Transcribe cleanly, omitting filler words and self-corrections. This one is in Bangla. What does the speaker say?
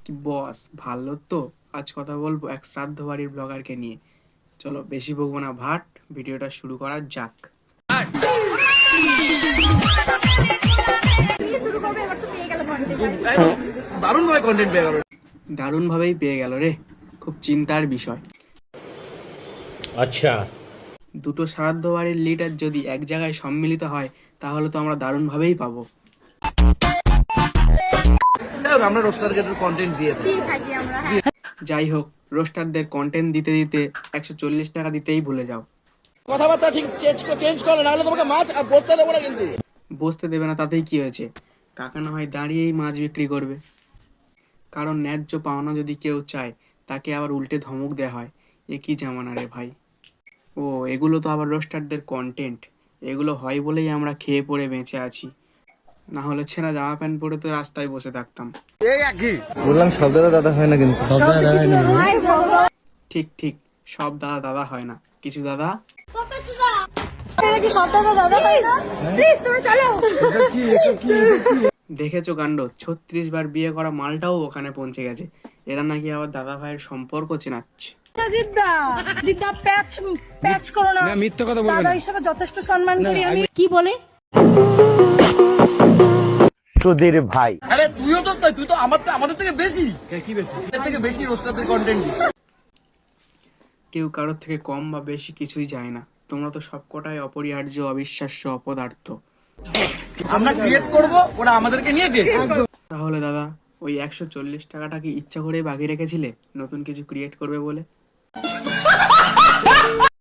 কি বস, ভালো তো। আজ কথা বলবো এক শ্রাদ্ধ বাড়ির ব্লগারকে নিয়ে। চলো বেশি বকবো না ভাট, ভিডিওটা শুরু করা যাক। দারুণ ভাবে কন্টেন্ট পেয়ে গেল। দারুণ ভাবেই পেয়ে গেল রে, খুব চিন্তার বিষয়। আচ্ছা, দুটো শ্রাদ্ধ বাড়ির লিডার যদি এক জায়গায় সম্মিলিত হয় তাহলে তো আমরা দারুণ ভাবেই পাবো। আমরা রোস্টারকে কন্টেন্ট দিয়ে দিই। যাই হোক, রোস্টারদের কন্টেন্ট দিতে দিতে 140 টাকা দিতেই ভুলে যাও। কথাবার্তা ঠিক চেঞ্জ করো, নাহলে তোমাকে মাছ বসতে দেবো না কিন্তু। বসতে দেবে না তাতেই কি হয়েছে, কাকা না হয় দাঁড়িয়েই মাছ বিক্রি করবে। কারণ ন্যায্য পাওনা যদি কেউ চায় তাকে আবার উল্টে ধমক দেওয়া হয়। এ কি জামানা রে ভাই। ও, এগুলো তো আবার রোস্টারদের কন্টেন্ট। এগুলো হয় বলেই আমরা খেয়ে পড়ে বেঁচে আছি, না হলে ছেঁড়া জামা প্যান্ট পরে তো রাস্তায় বসে থাকতাম। বললাম সব দাদা হয় না, কিন্তু সব দাদা হয় না। ঠিক ঠিক, সব দাদা দাদা হয় না, কিছু দাদা। দেখেছো কাণ্ড, 36 বার বিয়ে করা মালটাও ওখানে পৌঁছে গেছে। এরা নাকি আবার দাদা ভাইয়ের সম্পর্ক চেনাচ্ছে। মিথ্যা কথা বলবেন না। যথেষ্ট সম্মান করি আমি। কি বলে? তোদের ভাই, আরে তুইও তো তাই, তুই তো আমাদের থেকে বেশি। কি বেশি? এর থেকে বেশি রোস্টারদের কন্টেন্ট দিস। কেউ কারোর থেকে কম বা বেশি কিছুই যায় না। তোমরা তো সবকটাই অপরিহার্য, অবিশ্বাস্য অপদার্থ। আমরা ক্রিয়েট করব, ওরা আমাদেরকে নিয়ে ক্রিয়েট করবে। তাহলে দাদা, ওই 140 টাকাটা কি ইচ্ছা করে বাকি রেখেছিলে নতুন কিছু ক্রিয়েট করবে বলে?